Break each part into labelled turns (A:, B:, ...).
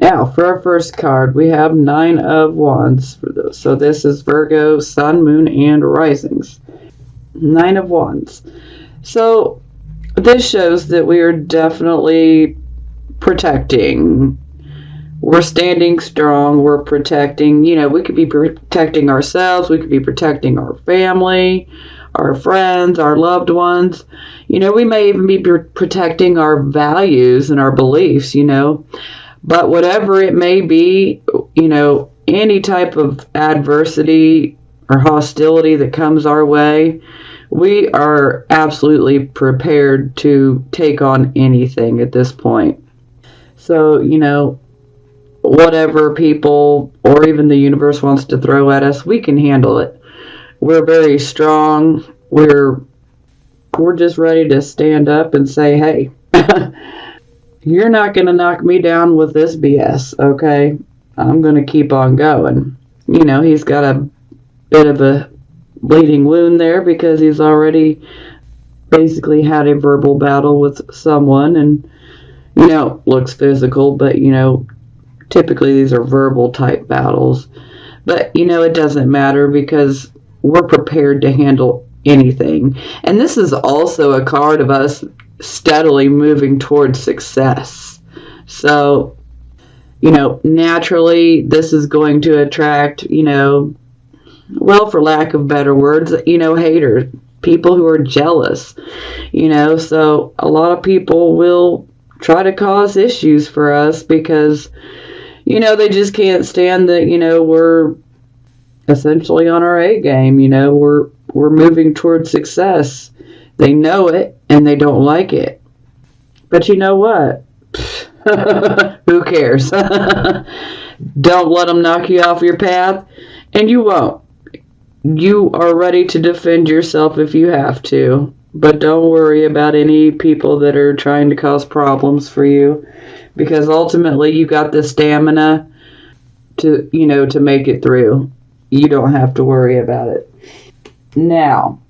A: Now, for our first card, we have Nine of Wands. So this is Virgo, Sun, Moon, and Risings. Nine of Wands. So this shows that we are definitely protecting. We're standing strong. We're protecting. We could be protecting ourselves. We could be protecting our family, our friends, our loved ones. We may even be protecting our values and our beliefs, But whatever it may be, any type of adversity or hostility that comes our way, we are absolutely prepared to take on anything at this point. So, whatever people or even the universe wants to throw at us, we can handle it. We're very strong. We're just ready to stand up and say, hey, you're not going to knock me down with this BS, okay? I'm going to keep on going. He's got a bit of a bleeding wound there because he's already basically had a verbal battle with someone and, looks physical, but, typically these are verbal type battles. But, it doesn't matter because we're prepared to handle anything. And this is also a card of us steadily moving towards success. So, naturally this is going to attract, well, for lack of better words, haters, people who are jealous, so a lot of people will try to cause issues for us because, they just can't stand that, we're essentially on our A game, we're moving towards success. They know it and they don't like it. But you know what? Who cares? Don't let them knock you off your path, and you won't. You are ready to defend yourself if you have to, but don't worry about any people that are trying to cause problems for you, because ultimately you got the stamina to, to make it through. You don't have to worry about it. Now,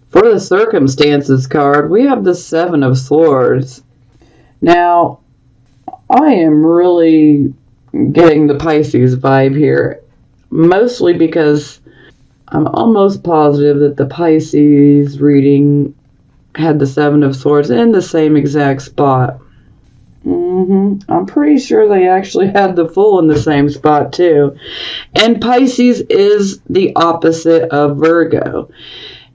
A: for the circumstances card, we have the Seven of Swords. Now, I am really getting the Pisces vibe here, mostly because I'm almost positive that the Pisces reading had the Seven of Swords in the same exact spot. I'm pretty sure they actually had the Fool in the same spot too. And Pisces is the opposite of Virgo.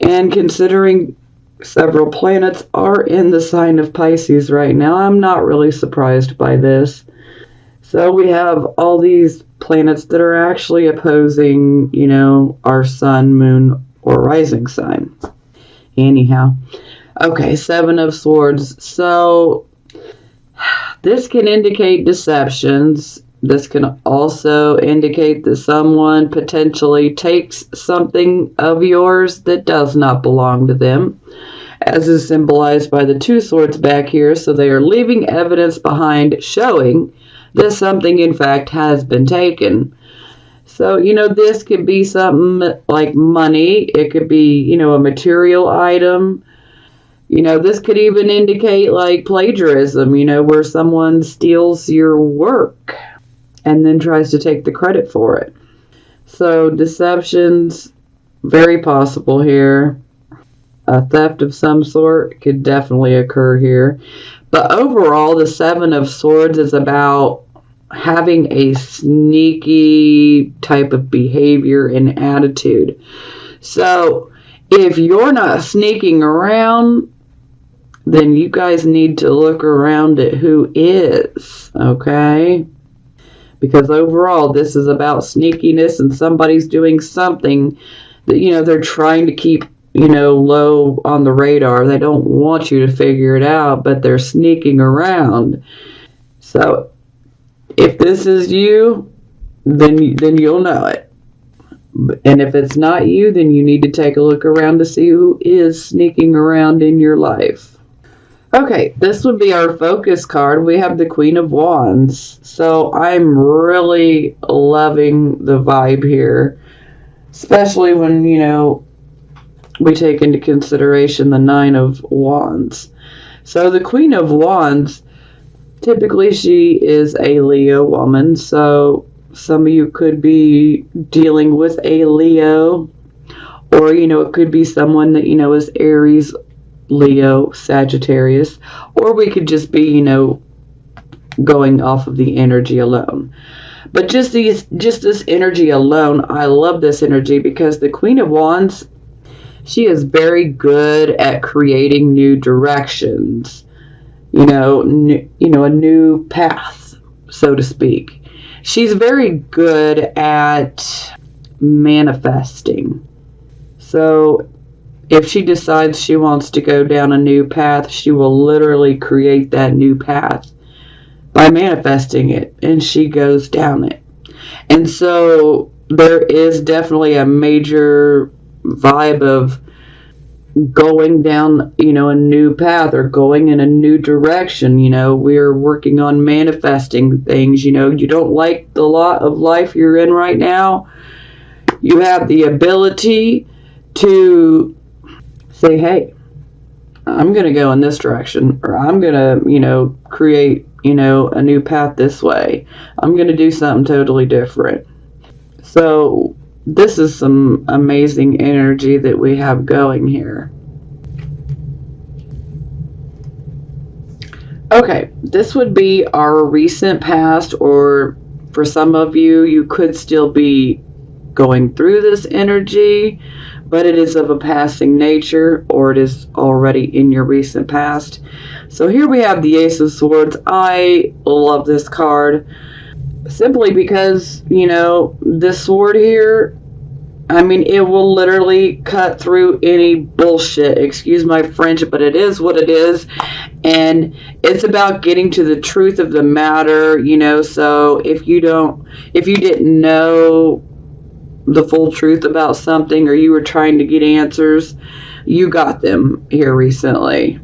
A: And considering several planets are in the sign of Pisces right now, I'm not really surprised by this. So we have all these planets that are actually opposing, our sun, moon, or rising sign. Anyhow. Okay, Seven of Swords. So this can indicate deceptions. This can also indicate that someone potentially takes something of yours that does not belong to them, as is symbolized by the Two Swords back here. So they are leaving evidence behind showing that something in fact has been taken. So, this could be something like money. It could be, a material item. This could even indicate like plagiarism, where someone steals your work and then tries to take the credit for it. So deceptions, very possible here. A theft of some sort could definitely occur here. But overall, the Seven of Swords is about having a sneaky type of behavior and attitude. So if you're not sneaking around, then you guys need to look around at who is, okay? Because overall, this is about sneakiness, and somebody's doing something that, they're trying to keep, low on the radar. They don't want you to figure it out, but they're sneaking around. So if this is you, then you'll know it. And if it's not you, then you need to take a look around to see who is sneaking around in your life. Okay, this would be our focus card. We have the Queen of Wands. So I'm really loving the vibe here, especially when, we take into consideration the Nine of Wands. So the Queen of Wands, Typically, she is a Leo woman, so some of you could be dealing with a Leo, or, it could be someone that, is Aries, Leo, Sagittarius, or we could just be, going off of the energy alone. But just this energy alone, I love this energy because the Queen of Wands, she is very good at creating new directions. A new path, so to speak. She's very good at manifesting. So if she decides she wants to go down a new path, she will literally create that new path by manifesting it, and she goes down it. And so there is definitely a major vibe of going down, a new path or going in a new direction. We're working on manifesting things. You don't like the lot of life you're in right now. You have the ability to say, hey, I'm going to go in this direction, or I'm going to, create, a new path this way. I'm going to do something totally different. So this is some amazing energy that we have going here. Okay, this would be our recent past, or for some of you, you could still be going through this energy, but it is of a passing nature, or it is already in your recent past. So here we have the Ace of Swords. I love this card simply because, this sword here, it will literally cut through any bullshit. Excuse my French, but it is what it is. And it's about getting to the truth of the matter, so if you didn't know the full truth about something, or you were trying to get answers, you got them here recently.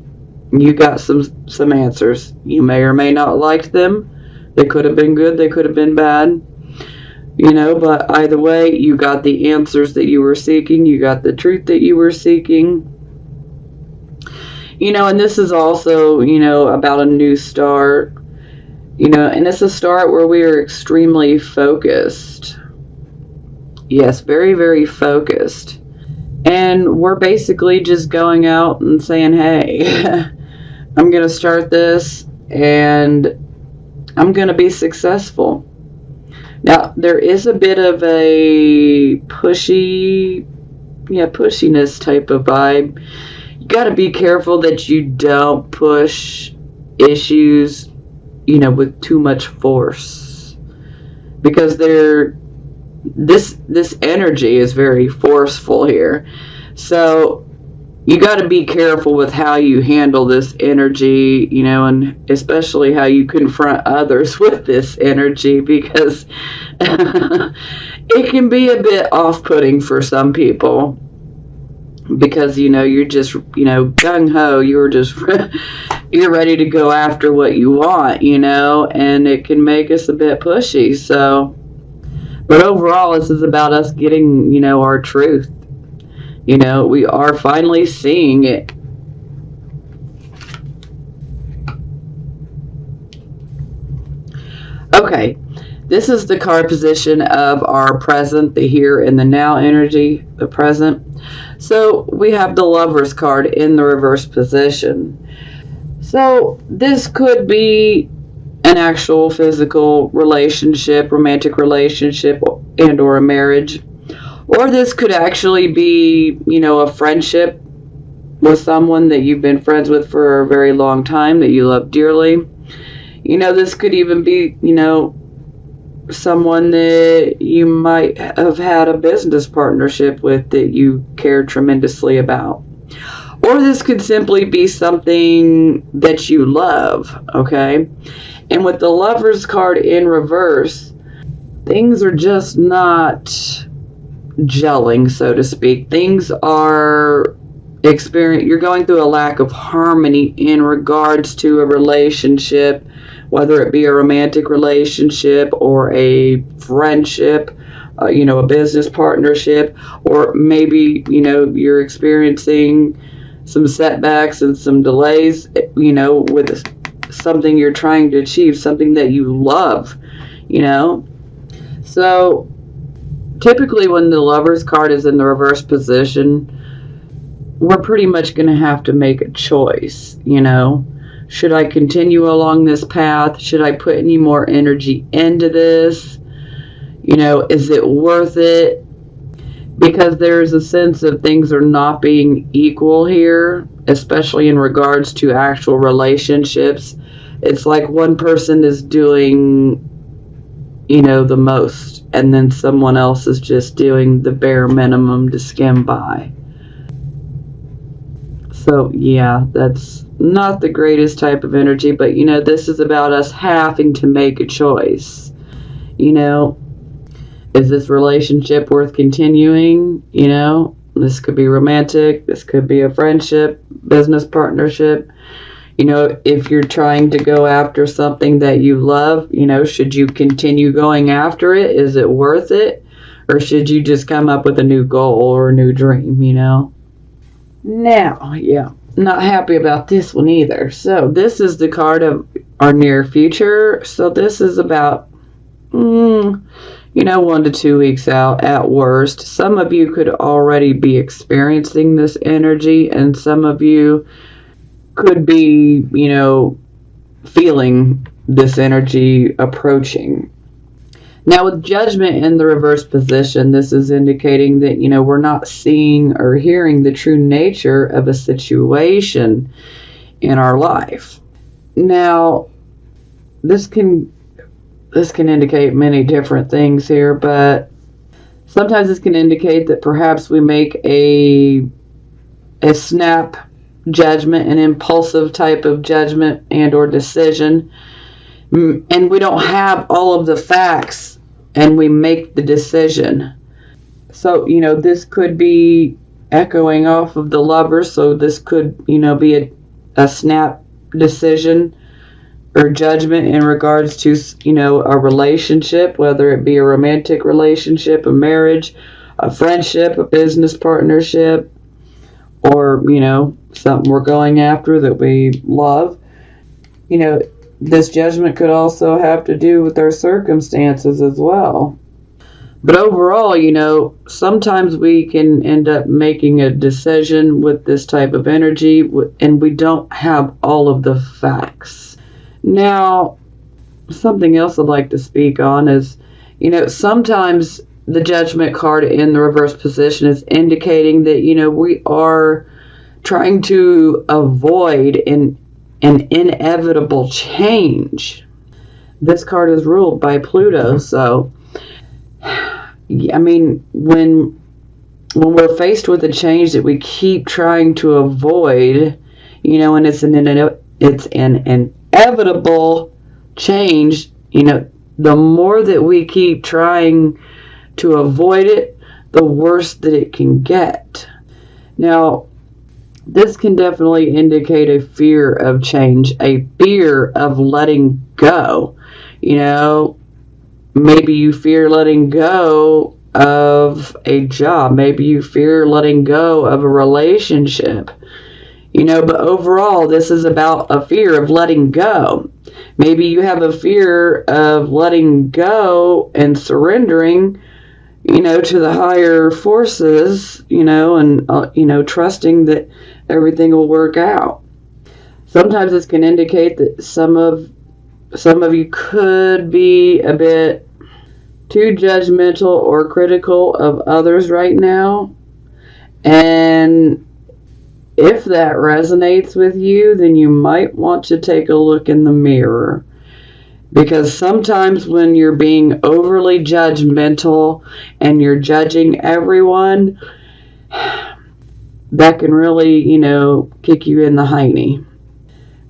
A: You got some answers. You may or may not like them. They could have been good, they could have been bad. But either way, you got the answers that you were seeking. You got the truth that you were seeking. And this is also, about a new start. And it's a start where we are extremely focused. Yes, very, very focused. And we're basically just going out and saying, hey, I'm going to start this and I'm going to be successful. Now, there is a bit of a pushiness type of vibe. You got to be careful that you don't push issues, with too much force. Because this energy is very forceful here. So you got to be careful with how you handle this energy, and especially how you confront others with this energy, because it can be a bit off-putting for some people, because you're just gung-ho, you're ready to go after what you want, and it can make us a bit pushy. So but overall, this is about us getting our truth. We are finally seeing it. Okay, this is the card position of our present, the here and the now energy, the present. So we have the Lover's card in the reverse position. So this could be an actual physical relationship, romantic relationship, and or a marriage. Or this could actually be, a friendship with someone that you've been friends with for a very long time, that you love dearly. This could even be, someone that you might have had a business partnership with that you care tremendously about. Or this could simply be something that you love, okay? And with the Lover's card in reverse, things are just not gelling, so to speak. Things are you're going through a lack of harmony in regards to a relationship, whether it be a romantic relationship or a friendship, a business partnership, or maybe, you're experiencing some setbacks and some delays, with something you're trying to achieve, something that you love, you know. So typically when the Lover's card is in the reverse position, we're pretty much going to have to make a choice, you know. Should I continue along this path? Should I put any more energy into this? You know, is it worth it? Because there's a sense of things are not being equal here, especially in regards to actual relationships. It's like one person is doing, you know, the most, and then someone else is just doing the bare minimum to skim by. So, yeah, that's not the greatest type of energy, but, you know, this is about us having to make a choice. You know, is this relationship worth continuing? You know, this could be romantic, this could be a friendship, business partnership. You know, if you're trying to go after something that you love, you know, should you continue going after it? Is it worth it? Or should you just come up with a new goal or a new dream, you know? Now, yeah, not happy about this one either. So this is the card of our near future. So this is about, you know, 1 to 2 weeks out at worst. Some of you could already be experiencing this energy, and some of you could be, you know, feeling this energy approaching. Now, with Judgment in the reverse position, this is indicating that, you know, we're not seeing or hearing the true nature of a situation in our life. Now, this can indicate many different things here, but sometimes this can indicate that perhaps we make a snap judgment, an impulsive type of judgment and or decision, and we don't have all of the facts and we make the decision. So, you know, this could be echoing off of the Lover, so this could, you know, be a snap decision or judgment in regards to, you know, a relationship, whether it be a romantic relationship, a marriage, a friendship, a business partnership, or, you know, something we're going after that we love. You know, this judgment could also have to do with our circumstances as well. But overall, you know, sometimes we can end up making a decision with this type of energy and we don't have all of the facts. Now, something else I'd like to speak on is, you know, sometimes the Judgment card in the reverse position is indicating that, you know, we are trying to avoid an inevitable change. This card is ruled by Pluto, so I mean, when we're faced with a change that we keep trying to avoid, you know, and it's an inevitable change, you know, the more that we keep trying to avoid it, the worse that it can get. Now, this can definitely indicate a fear of change, a fear of letting go. You know, maybe you fear letting go of a job. Maybe you fear letting go of a relationship. You know, but overall, this is about a fear of letting go. Maybe you have a fear of letting go and surrendering, you know, to the higher forces, you know, and, you know, trusting that everything will work out. Sometimes this can indicate that some of you could be a bit too judgmental or critical of others right now. And if that resonates with you, then you might want to take a look in the mirror. Because sometimes when you're being overly judgmental and you're judging everyone, that can really, you know, kick you in the hiney.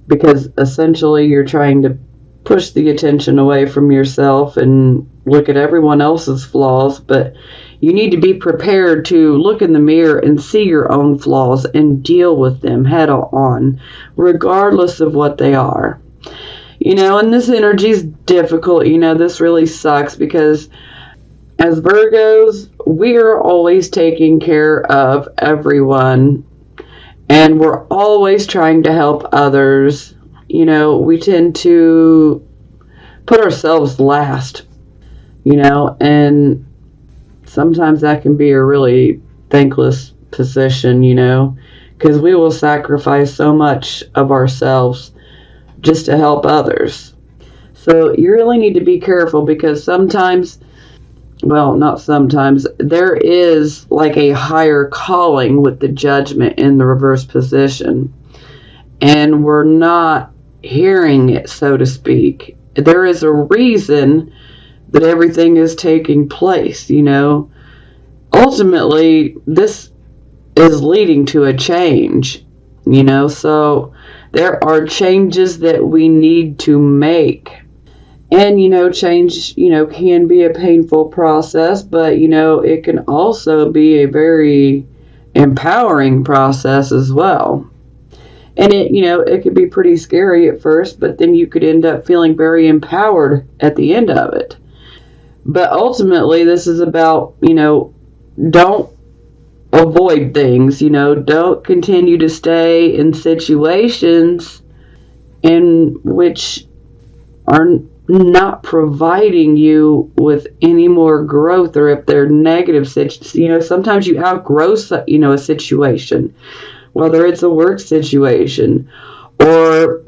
A: Because essentially you're trying to push the attention away from yourself and look at everyone else's flaws, but you need to be prepared to look in the mirror and see your own flaws and deal with them head on, regardless of what they are. You know, and this energy is difficult. You know, this really sucks because as Virgos, we are always taking care of everyone and we're always trying to help others, we tend to put ourselves last, and sometimes that can be a really thankless position, because we will sacrifice so much of ourselves just to help others. So you really need to be careful, because sometimes, well, not sometimes, there is like a higher calling with the Judgment in the reverse position, and we're not hearing it, so to speak. There is a reason that everything is taking place, Ultimately, this is leading to a change, so there are changes that we need to make. And, change, can be a painful process, but, it can also be a very empowering process as well. And it could be pretty scary at first, but then you could end up feeling very empowered at the end of it. But ultimately, this is about, don't avoid things, don't continue to stay in situations in which are not providing you with any more growth, or if they're negative, sometimes you outgrow, a situation, whether it's a work situation or,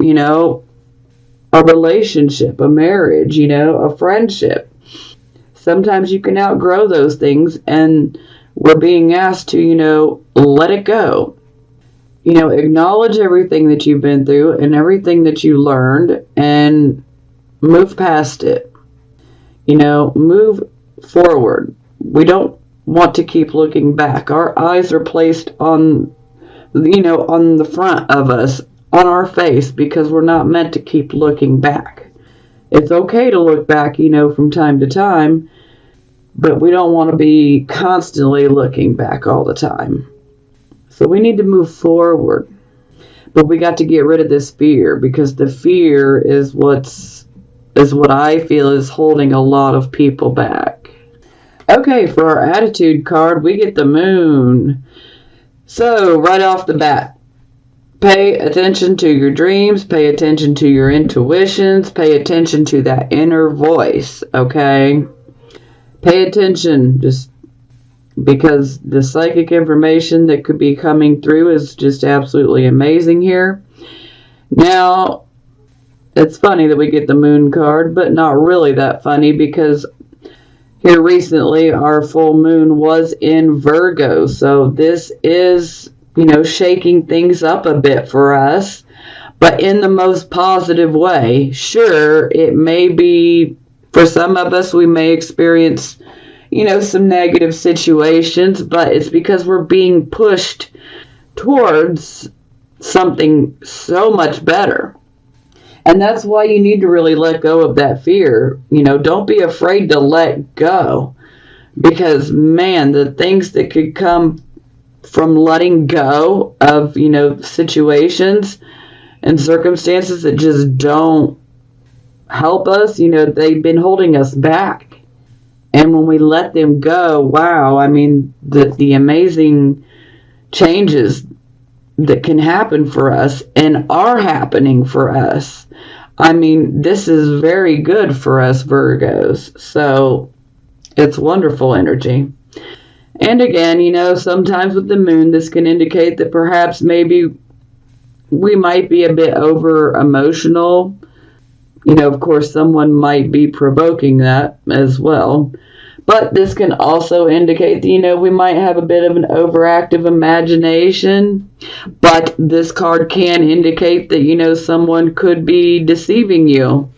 A: a relationship, a marriage, a friendship. Sometimes you can outgrow those things, and we're being asked to, let it go. Acknowledge everything that you've been through and everything that you learned, and move past it. Move forward. We don't want to keep looking back. Our eyes are placed on, on the front of us, on our face, because we're not meant to keep looking back. It's okay to look back, from time to time, but we don't want to be constantly looking back all the time. So we need to move forward. But we got to get rid of this fear, because the fear is what I feel is holding a lot of people back. Okay, for our attitude card, we get the Moon. So, right off the bat, pay attention to your dreams, pay attention to your intuitions, pay attention to that inner voice, okay? Pay attention, just because the psychic information that could be coming through is just absolutely amazing here. Now, it's funny that we get the Moon card, but not really that funny, because here recently our full moon was in Virgo. So this is, shaking things up a bit for us, but in the most positive way. Sure, it may be, for some of us, we may experience, some negative situations, but it's because we're being pushed towards something so much better. And that's why you need to really let go of that fear. Don't be afraid to let go. Because, man, the things that could come from letting go of, situations and circumstances that just don't help us, they've been holding us back. And when we let them go, wow, the amazing changes that can happen for us and are happening for us. This is very good for us Virgos. So it's wonderful energy. And again, sometimes with the moon, this can indicate that perhaps maybe we might be a bit over emotional. Of course, someone might be provoking that as well. But this can also indicate that, we might have a bit of an overactive imagination. But this card can indicate that, someone could be deceiving you.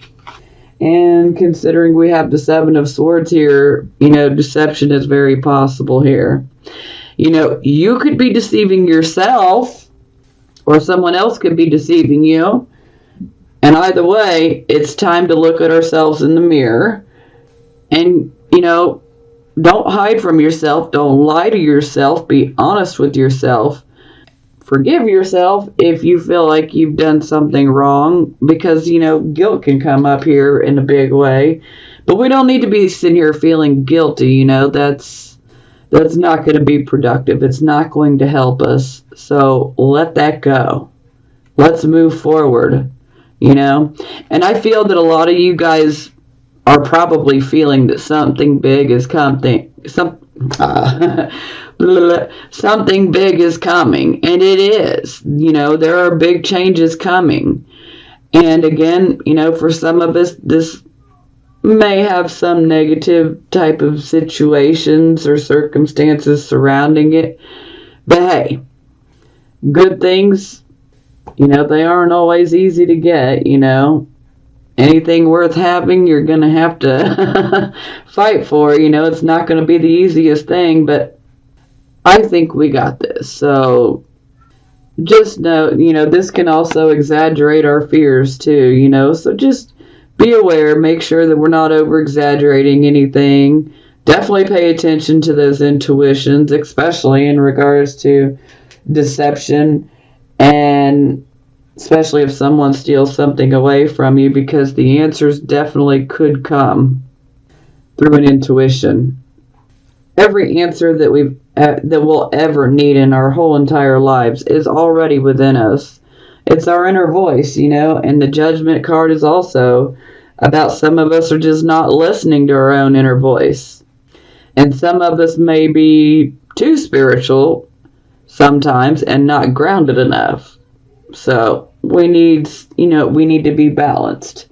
A: And considering we have the Seven of Swords here, deception is very possible here. You could be deceiving yourself, or someone else could be deceiving you. And either way, it's time to look at ourselves in the mirror. And, don't hide from yourself. Don't lie to yourself. Be honest with yourself. Forgive yourself if you feel like you've done something wrong, because, guilt can come up here in a big way. But we don't need to be sitting here feeling guilty, that's not going to be productive. It's not going to help us. So let that go. Let's move forward. you know? And I feel that a lot of you guys are probably feeling that something big is coming. Something big is coming, and it is. You know, there are big changes coming. And again, you know, for some of us, this may have some negative type of situations or circumstances surrounding it. But hey, good things, you know, they aren't always easy to get, you know. Anything worth having, you're going to have to fight for. You know, it's not going to be the easiest thing, but I think we got this. So just know, you know, this can also exaggerate our fears too, you know. So just be aware, make sure that we're not over exaggerating anything. Definitely pay attention to those intuitions, especially in regards to deception, and especially if someone steals something away from you, because the answers definitely could come through an intuition. Every answer that we'll ever need in our whole entire lives is already within us. It's our inner voice, you know, and the judgment card is also about some of us are just not listening to our own inner voice. And some of us may be too spiritual sometimes and not grounded enough. So we need to be balanced.